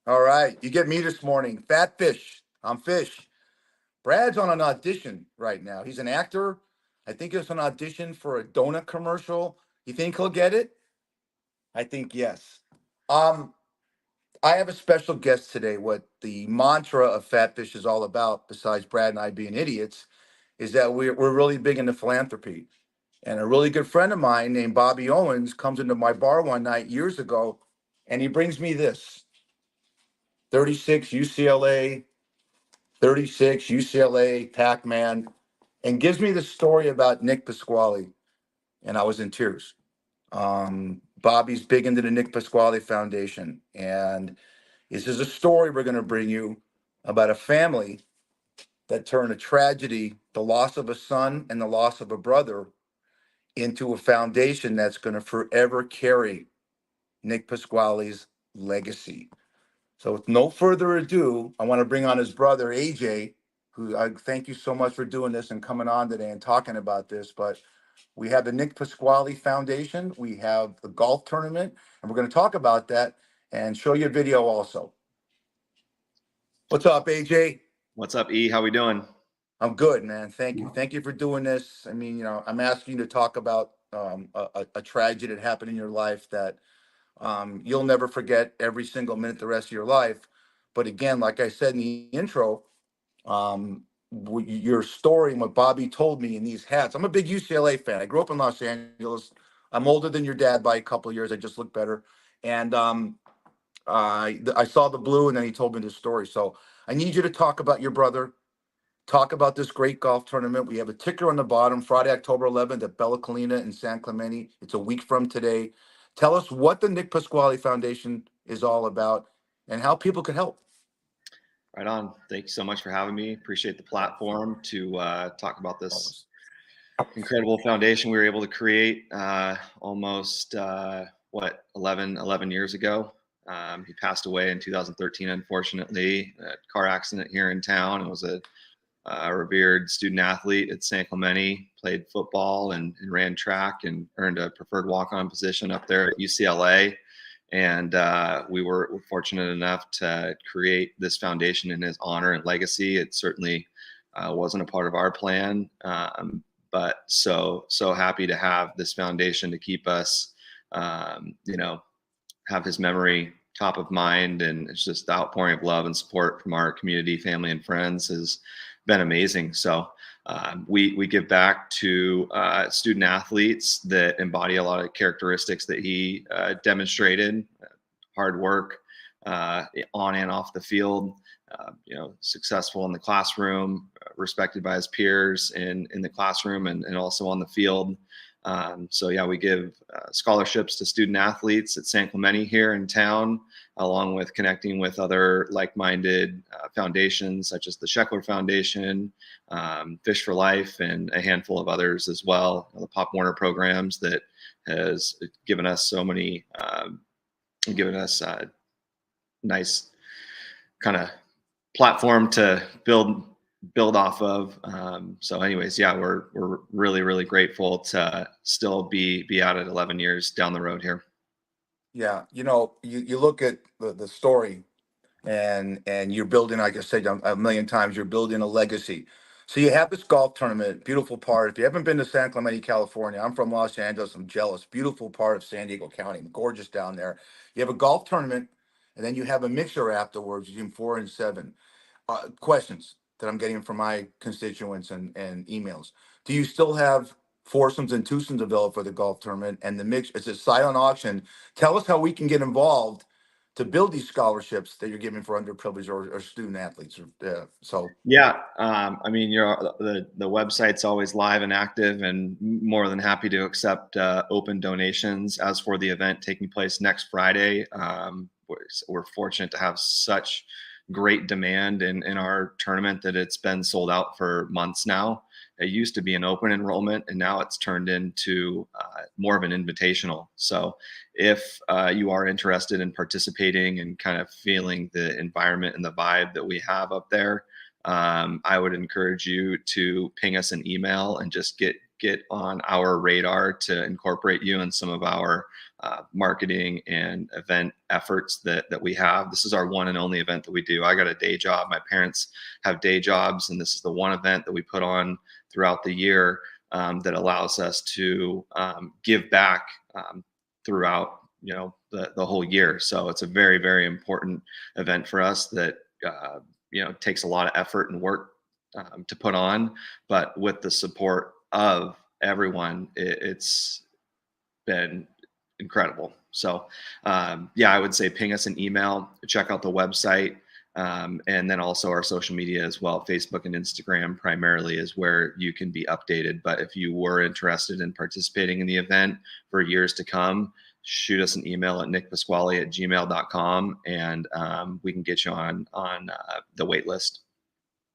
All right. You get me this morning. Fat Fish. I'm Fish. Brad's on an audition right now. He's an actor. I think it's an audition for a donut commercial. You think he'll get it? I think yes. Um, I have a special guest today. What the mantra of Fat Fish is all about, besides Brad and I being idiots, is that we're really big into philanthropy. And a really good friend of mine named Bobby Owens comes into my bar one night years ago, and he brings me this 36 UCLA 36, UCLA, Pac-Man, and gives me the story about Nick Pasquale. And I was in tears. Bobby's big into the Nick Pasquale Foundation. And this is a story we're going to bring you about a family that turned a tragedy, the loss of a son and the loss of a brother, into a foundation that's going to forever carry Nick Pasquale's legacy. So with no further ado, I want to bring on his brother, AJ, who I thank you so much for doing this and coming on today and talking about this. But we have the Nick Pasquale Foundation, we have the golf tournament, and we're going to talk about that and show you a video also. What's up, AJ? What's up, E? How we doing? I'm good, man. Thank you. Thank you for doing this. I mean, I'm asking you to talk about a tragedy that happened in your life that you'll never forget every single minute the rest of your life. But again, like I said in the intro, your story and what Bobby told me in these hats. I'm a big UCLA fan. I grew up in Los Angeles. I'm older than your dad by a couple of years. I just look better. And I saw the blue, and then he told me this story. So I need you to talk about your brother. Talk about this great golf tournament. We have a ticker on the bottom, Friday, October 11th at Bella Colina in San Clemente. It's a week from today. Tell us what the Nick Pasquale Foundation is all about and how people can help. Right on. Thank you so much for having me. Appreciate the platform to talk about this Always. incredible foundation we were able to create almost, 11 years ago. He passed away in 2013, unfortunately, a car accident here in town. It was a revered student athlete at San Clemente, played football and ran track and earned a preferred walk-on position up there at UCLA. And we were fortunate enough to create this foundation in his honor and legacy. It certainly wasn't a part of our plan, but so happy to have this foundation to keep us, have his memory top of mind. And it's just the outpouring of love and support from our community, family, and friends has been amazing. So we give back to student athletes that embody a lot of characteristics that he demonstrated: hard work on and off the field, successful in the classroom, respected by his peers in the classroom and also on the field. So yeah, we give scholarships to student athletes at San Clemente here in town, along with connecting with other like-minded foundations such as the Sheckler Foundation, Fish for Life, and a handful of others as well. The Pop Warner programs that has given us so many, given us nice kind of platform to build off of. So anyways, yeah, we're really grateful to still be out at 11 years down the road here. Yeah, you look at the story and you're building, like I said a million times, you're building a legacy. So you have this golf tournament, beautiful part. If you haven't been to San Clemente, California, I'm from Los Angeles. I'm jealous. Beautiful part of San Diego County, gorgeous down there. You have a golf tournament, and then you have a mixer afterwards between 4 and 7. Questions that I'm getting from my constituents and emails. Do you still have foursomes and twosomes available for the golf tournament and the mix? It's a silent auction. Tell us how we can get involved to build these scholarships that you're giving for underprivileged or student athletes. Yeah, I mean, the website's always live and active, and more than happy to accept open donations. As for the event taking place next Friday, we're fortunate to have such great demand in our tournament that it's been sold out for months now. It used to be an open enrollment, and now it's turned into more of an invitational. So if you are interested in participating and kind of feeling the environment and the vibe that we have up there, I would encourage you to ping us an email and just get on our radar to incorporate you in some of our marketing and event efforts that we have. This is our one and only event that we do. I got a day job. My parents have day jobs, and this is the one event that we put on throughout the year that allows us to give back throughout the whole year. So it's a very, very important event for us that takes a lot of effort and work to put on, but with the support of everyone, it's been incredible. So I would say ping us an email, check out the website, and then also our social media as well. Facebook and Instagram primarily is where you can be updated. But if you were interested in participating in the event for years to come, shoot us an email at nickpasquale@gmail.com, and we can get you on the wait list.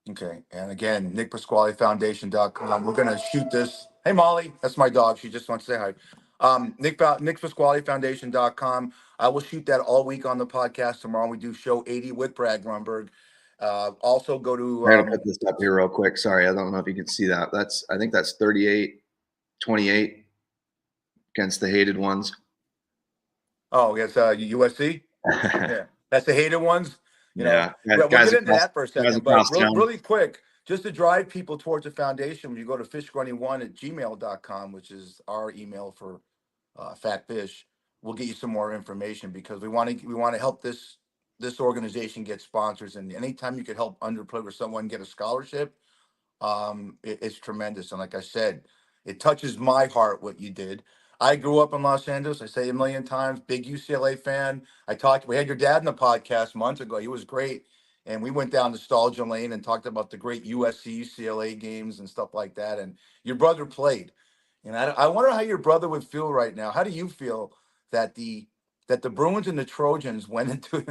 Okay. And again, nickpasqualefoundation.com. We're going to shoot this. Hey, Molly, that's my dog. She just wants to say hi. nickpasqualefoundation.com. I will shoot that all week on the podcast tomorrow. We do show 80 with Brad Grunberg. Also go to, I gotta put this up here real quick. Sorry. I don't know if you can see that. I think that's 38-28 against the hated ones. Oh, yes. USC. Yeah. That's the hated ones. Yeah. We'll get into that for a second, but really quick, just to drive people towards the foundation, when you go to fishgrunny1@gmail.com, which is our email for Fat Fish, we'll get you some more information, because we want to help this organization get sponsors, and anytime you could help underprivileged or someone get a scholarship, it's tremendous. And like I said, it touches my heart what you did. I grew up in Los Angeles. I say a million times, big UCLA fan. We had your dad in the podcast months ago. He was great. And we went down nostalgia lane and talked about the great USC UCLA games and stuff like that. And your brother played. And I wonder how your brother would feel right now. How do you feel that the Bruins and the Trojans went into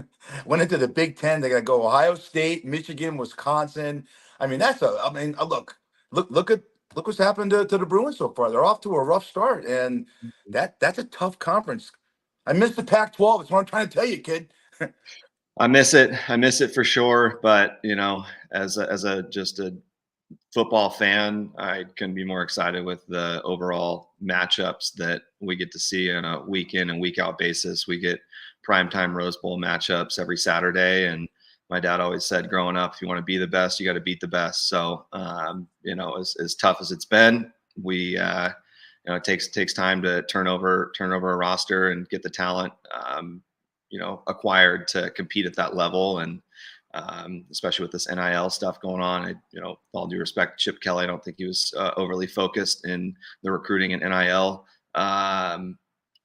the Big Ten? They got to go Ohio State, Michigan, Wisconsin. I mean, look what's happened to the Bruins so far. They're off to a rough start, and that's a tough conference. I miss the Pac-12. That's what I'm trying to tell you, kid. I miss it for sure. But as just a football fan, I couldn't be more excited with the overall matchups that we get to see on a week in and week out basis. We get primetime Rose Bowl matchups every Saturday, and my dad always said growing up, if you want to be the best, you got to beat the best. So, as tough as it's been, it takes time to turn over a roster and get the talent, acquired to compete at that level. And especially with this NIL stuff going on, with all due respect, Chip Kelly, I don't think he was overly focused in the recruiting and NIL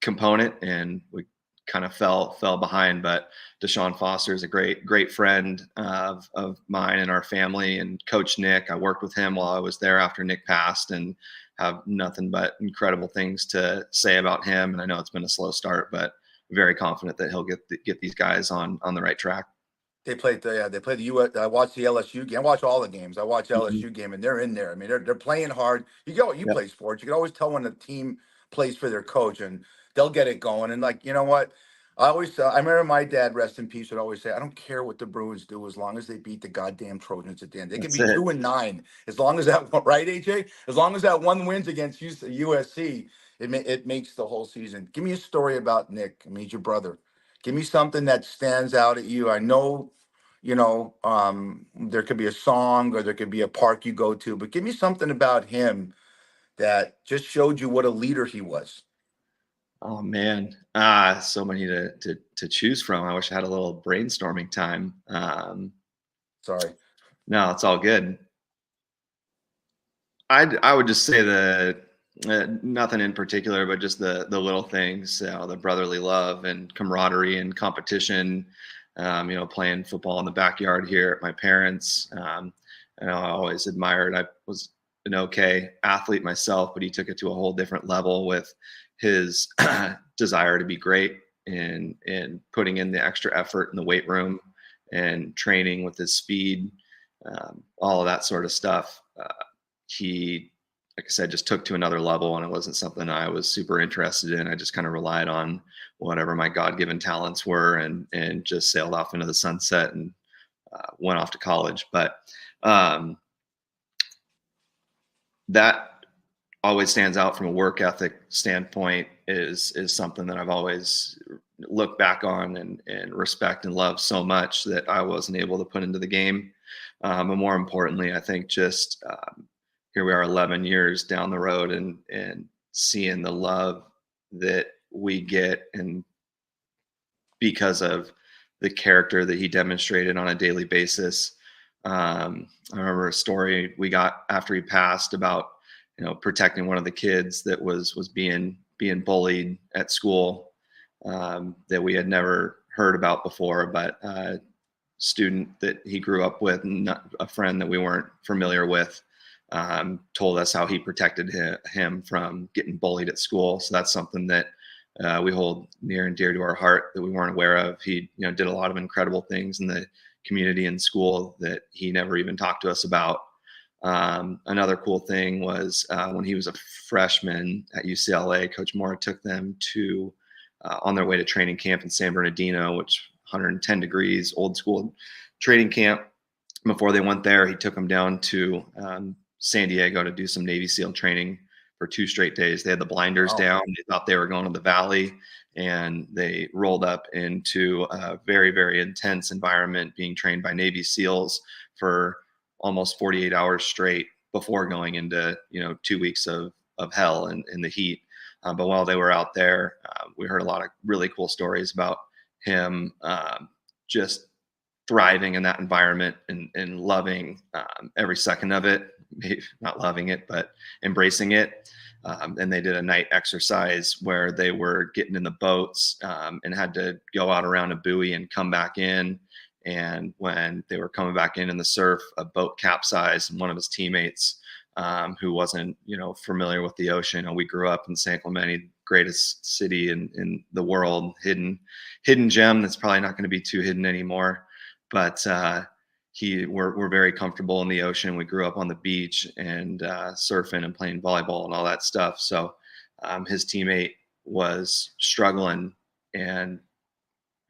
component, and we kind of fell behind. But Deshaun Foster is a great friend of mine and our family, and Coach Nick, I worked with him while I was there after Nick passed, and have nothing but incredible things to say about him. And I know it's been a slow start, but very confident that he'll get these guys on the right track. They played the US. I watched the LSU game. I watch all the games. I watch LSU game, and they're in there. I mean, they're playing hard. You play sports. You can always tell when the team plays for their coach, and they'll get it going. And you know what? I remember my dad, rest in peace, would always say, "I don't care what the Bruins do as long as they beat the goddamn Trojans at the end. They can be 2-9 as long as that right, AJ. As long as that one wins against USC, it makes the whole season." Give me a story about Nick. I mean, he's your brother. Give me something that stands out at you. I know, there could be a song or there could be a park you go to, but give me something about him that just showed you what a leader he was. Oh man, so many to choose from. I wish I had a little brainstorming time. Sorry. No, it's all good. I would just say nothing in particular, but just the little things, the brotherly love and camaraderie and competition. Playing football in the backyard here at my parents'. I always admired. I was an okay athlete myself, but he took it to a whole different level with his desire to be great and putting in the extra effort in the weight room and training with his speed, all of that sort of stuff. He, like I said, just took to another level, and it wasn't something I was super interested in. I just kind of relied on whatever my God-given talents were, and just sailed off into the sunset and went off to college. But that always stands out from a work ethic standpoint is something that I've always looked back on and respect and love so much that I wasn't able to put into the game. And more importantly, I think just here we are 11 years down the road and seeing the love that we get and because of the character that he demonstrated on a daily basis. I remember a story we got after he passed about, protecting one of the kids that was being bullied at school, that we had never heard about before, but student that he grew up with, not a friend that we weren't familiar with, told us how he protected him from getting bullied at school. So that's something that we hold near and dear to our heart that we weren't aware of. He, did a lot of incredible things in the community and school that he never even talked to us about. Another cool thing was when he was a freshman at UCLA, Coach Moore took them to on their way to training camp in San Bernardino, which 110 degrees, old school training camp. Before they went there, he took them down to San Diego to do some Navy SEAL training for 2 straight days. They had the blinders down. They thought they were going to the valley, and they rolled up into a very, very intense environment being trained by Navy SEALs for almost 48 hours straight before going into, 2 weeks of hell in the heat. But while they were out there, we heard a lot of really cool stories about him just thriving in that environment and loving every second of it. Maybe not loving it, but embracing it. And they did a night exercise where they were getting in the boats and had to go out around a buoy and come back in. And when they were coming back in the surf, a boat capsized, and one of his teammates, who wasn't, familiar with the ocean. We grew up in San Clemente, greatest city in the world, hidden gem that's probably not going to be too hidden anymore. But we're very comfortable in the ocean. We grew up on the beach and surfing and playing volleyball and all that stuff. So his teammate was struggling and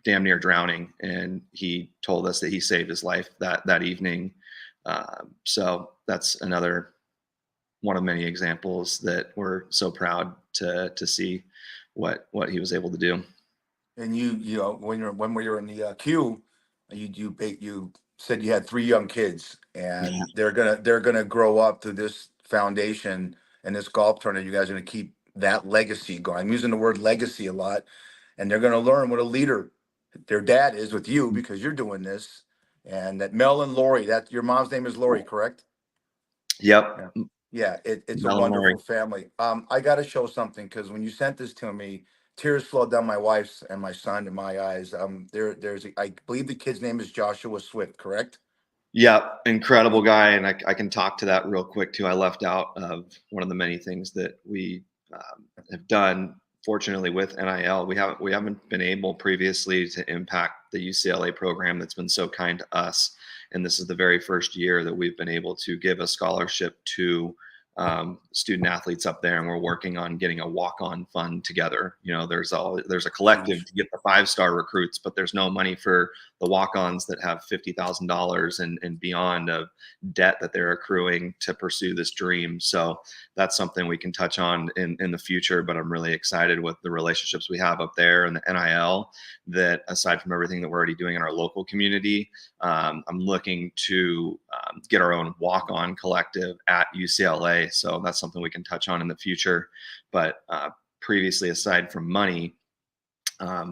damn near drowning, and he told us that he saved his life that evening. So that's another one of many examples that we're so proud to see what he was able to do. And when we were in the queue, you said you had 3 young kids, and Yeah. they're gonna grow up to this foundation and this golf tournament. You guys are gonna keep that legacy going. I'm using the word legacy a lot, and they're gonna learn what a leader their dad is with you because you're doing this. And that Mel and Lori, that your mom's name is Lori, correct? Yeah. Yep. Yeah, it's a Mel and Lori. wonderful family. I got to show something because when you sent this to me, tears flowed down my wife's and my son in my eyes. I believe the kid's name is Joshua Swift, correct? Yeah, incredible guy, and I can talk to that real quick too. I left out of one of the many things that we have done. Fortunately, with NIL, we haven't been able previously to impact the UCLA program that's been so kind to us, and this is the very first year that we've been able to give a scholarship to student athletes up there, and we're working on getting a walk-on fund together. There's a collective Huge. to get the 5-star recruits, but there's no money for the walk-ons that have $50,000 and beyond of debt that they're accruing to pursue this dream. So that's something we can touch on in the future. But I'm really excited with the relationships we have up there and the NIL. That aside from everything that we're already doing in our local community, I'm looking to get our own walk-on collective at UCLA. So that's something we can touch on in the future. But previously, aside from money,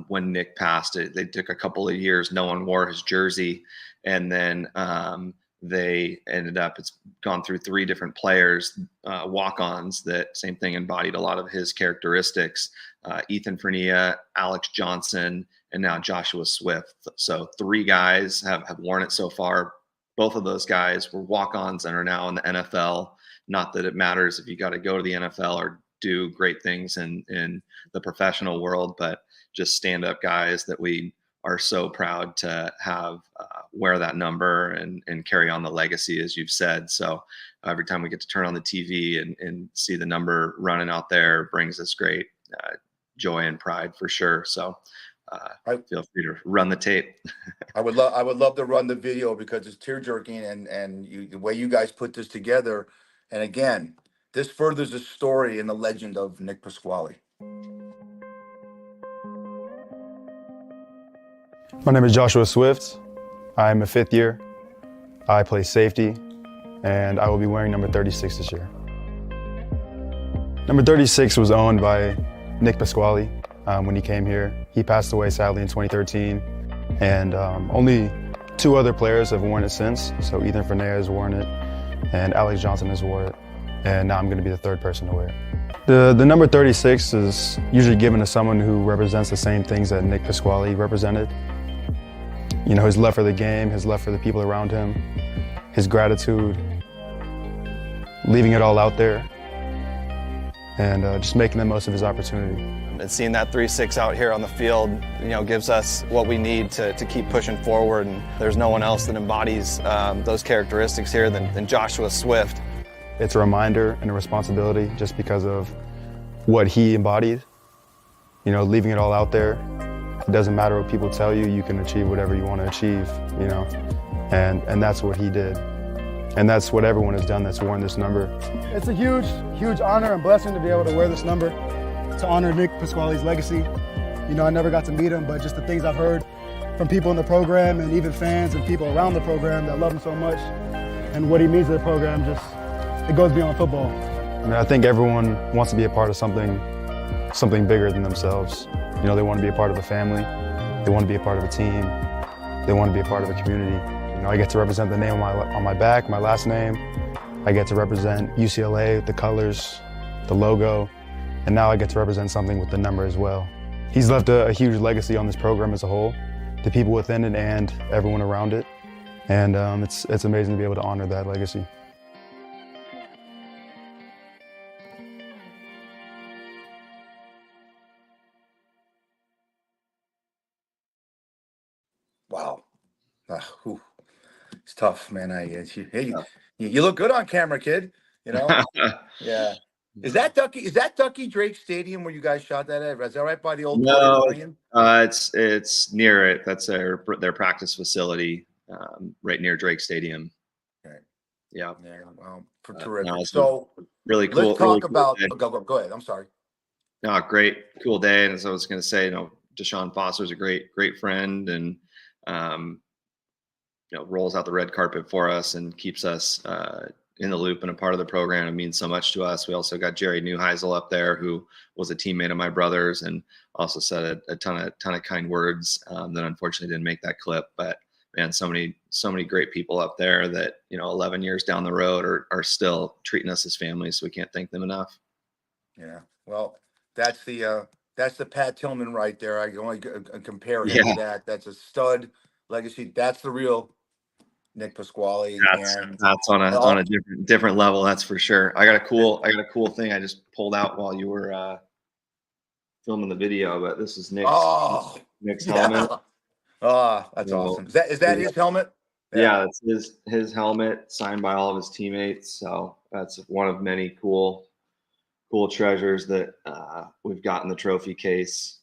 when Nick passed, they took a couple of years. No one wore his jersey, and then they ended up. It's gone through 3 different players, walk-ons. That same thing embodied a lot of his characteristics. Ethan Fernia, Alex Johnson, and now Joshua Swift. So 3 guys have worn it so far. Both of those guys were walk-ons and are now in the NFL. Not that it matters if you got to go to the NFL or do great things in the professional world, but just stand-up guys that we are so proud to have wear that number and carry on the legacy, as you've said. So every time we get to turn on the TV and see the number running out there brings us great joy and pride for sure. So feel free to run the tape. I would love to run the video because it's tear jerking, and the way you guys put this together. And again, This furthers the story and the legend of Nick Pasquale. My name is Joshua Swift. I'm a fifth year. I play safety, and I will be wearing number 36 this year. Number 36 was owned by Nick Pasquale when he came here. He passed away sadly in 2013, and only 2 other players have worn it since. So Ethan Fournier has worn it, and Alex Johnson has worn it, and now I'm going to be the 3rd person to wear it. The number 36 is usually given to someone who represents the same things that Nick Pasquale represented. You know, his love for the game, his love for the people around him, his gratitude, leaving it all out there, and just making the most of his opportunity. And seeing that 3-6 out here on the field, you know, gives us what we need to keep pushing forward. And there's no one else that embodies those characteristics here than Joshua Swift. It's a reminder and a responsibility just because of what he embodied. You know, leaving it all out there. It doesn't matter what people tell you, you can achieve whatever you want to achieve, you know, and that's what he did. And that's what everyone has done that's worn this number. It's a huge, huge honor and blessing to be able to wear this number to honor Nick Pasquale's legacy. You know, I never got to meet him, but just the things I've heard from people in the program and even fans and people around the program that love him so much and what he means to the program, just, it goes beyond football. I mean, I think everyone wants to be a part of something bigger than themselves. You know, they want to be a part of a family, they want to be a part of a team, they want to be a part of a community. You know, I get to represent the name on my back, my last name. I get to represent UCLA, the colors, the logo, and now I get to represent something with the number as well. He's left a huge legacy on this program as a whole, the people within it and everyone around it, and it's amazing to be able to honor that legacy. Wow. It's tough, man. You look good on camera, kid. You know? Yeah. Is that Ducky Drake Stadium where you guys shot that at? Is that right by the old No, Pavilion? it's near it. That's their practice facility, right near Drake Stadium. Okay. Yeah. Yeah. Well, terrific. No, So really cool. let's talk really cool about. day. Go ahead. I'm sorry. No, great, cool day. And as I was going to say, you know, Deshaun Foster's a great friend, and you know, rolls out the red carpet for us and keeps us in the loop and a part of the program. It means so much to us. We also got Jerry Neuheisel up there, who was a teammate of my brother's, and also said a ton of kind words that unfortunately didn't make that clip. But man, so many great people up there that, you know, 11 years down the road are still treating us as family. So we can't thank them enough. Yeah. Well, that's the Pat Tillman right there. I can only compare him to that. That's a stud legacy. That's the real Nick Pasquale. That's on a different level. That's for sure. I got a cool thing I just pulled out while you were filming the video, but this is Nick's helmet. Oh, that's awesome. Is that his helmet? Yeah, it's his helmet signed by all of his teammates. So that's one of many cool treasures that we've got in the trophy case.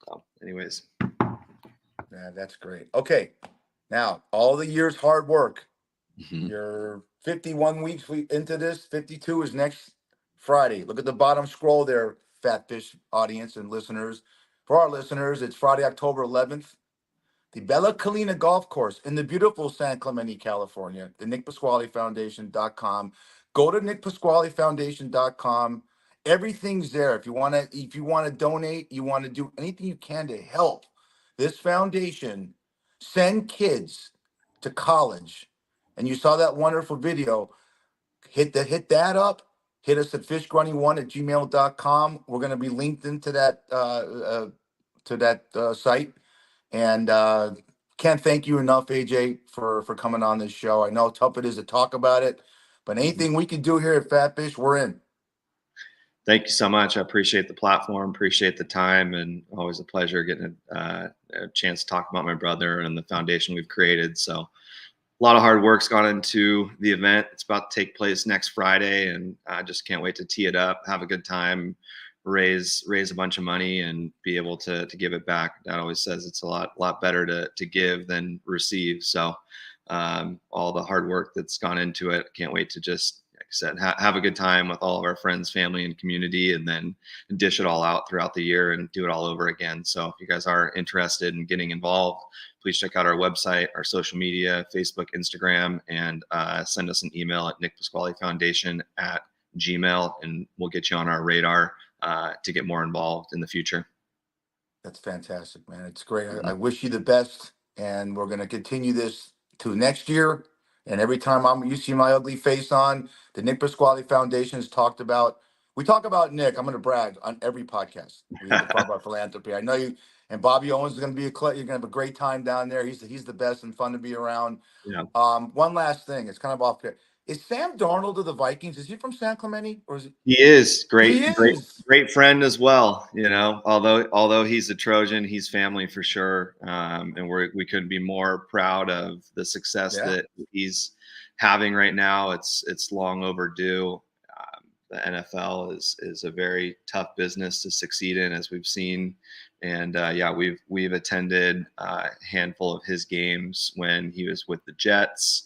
So anyways. Yeah, that's great. Okay. Now, all the years hard work. Mm-hmm. You're 51 weeks into this. 52 is next Friday. Look at the bottom scroll there, Fat Fish audience and listeners. For our listeners, it's Friday, October 11th. The Bella Colina Golf Course in the beautiful San Clemente, California. The NickPasqualeFoundation.com. Go to NickPasqualeFoundation.com. Everything's there. If you want to donate, you want to do anything you can to help this foundation send kids to college. And you saw that wonderful video. Hit that up. Hit us at fishgrunny1@gmail.com. We're going to be linked into that site. And can't thank you enough, AJ, for coming on this show. I know how tough it is to talk about it, but anything we can do here at Fat Fish, we're in. Thank you so much. I appreciate the platform, appreciate the time, and always a pleasure getting a chance to talk about my brother and the foundation we've created. So a lot of hard work's gone into the event. It's about to take place next Friday, and I just can't wait to tee it up, have a good time, raise a bunch of money, and be able to give it back. Dad always says it's a lot better to give than receive. So all the hard work that's gone into it, can't wait to just I said, have a good time with all of our friends, family, and community, and then dish it all out throughout the year and do it all over again. So if you guys are interested in getting involved, please check out our website, our social media, Facebook, Instagram, and send us an email at nickpasqualefoundation@gmail, and we'll get you on our radar to get more involved in the future. That's fantastic, man. It's great. I wish you the best, and we're going to continue this to next year. And every time you see my ugly face on, the Nick Pasquale Foundation has talked about. We talk about Nick. I'm going to brag on every podcast. We talk about philanthropy. I know you and Bobby Owens is going to be you're going to have a great time down there. He's the best and fun to be around. Yeah. One last thing. It's kind of off. Is Sam Darnold of the Vikings? Is he from San Clemente, or is it? He is He is. great friend as well. You know, although he's a Trojan, he's family for sure. And we couldn't be more proud of the success that he's having right now. It's long overdue. The NFL is a very tough business to succeed in, as we've seen. And we've attended a handful of his games when he was with the Jets.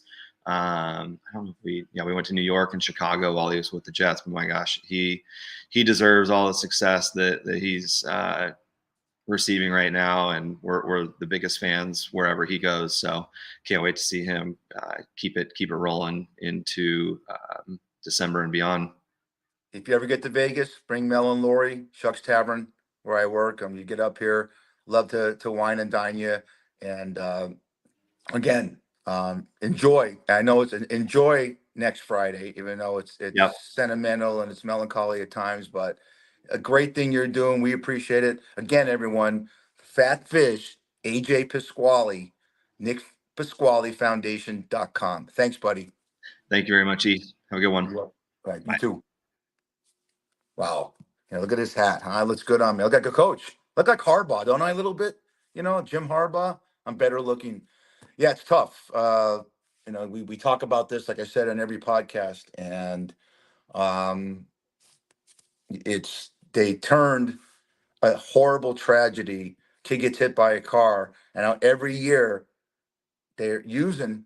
I don't know if we went to New York and Chicago while he was with the Jets, but my gosh, he deserves all the success that he's receiving right now, and we're the biggest fans wherever he goes. So can't wait to see him keep it rolling into December and beyond. If you ever get to Vegas, bring Mel and Lori, Shucks Tavern, where I work. You get up here, love to wine and dine you, and again. Enjoy. I know enjoy next Friday, even though it's sentimental and it's melancholy at times, but a great thing you're doing. We appreciate it. Again, everyone, Fat Fish, AJ Pasquale, nickpasqualefoundation.com. Thanks, buddy. Thank you very much, E. Have a good one. Right, you too. Wow. Look at his hat, huh? It looks good on me. I look like a coach. Look like Harbaugh, don't I, a little bit? Jim Harbaugh. I'm better looking. Yeah, it's tough. We talk about this, like I said, on every podcast, and they turned a horrible tragedy. Kid gets hit by a car, and now every year they're using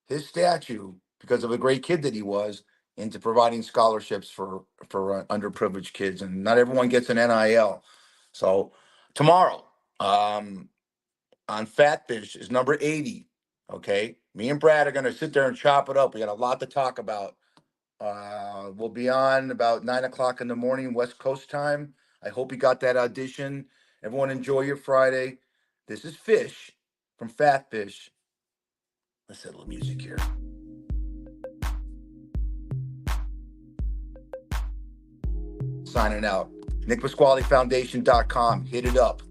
his statue because of a great kid that he was into providing scholarships for underprivileged kids, and not everyone gets an NIL. So tomorrow, on Fat Fish is number 80. Okay. Me and Brad are going to sit there and chop it up. We got a lot to talk about. We'll be on about 9:00 in the morning, West Coast time. I hope you got that audition. Everyone enjoy your Friday. This is Fish from Fat Fish. Let's set a little music here. Signing out. NickPasqualeFoundation.com. Hit it up.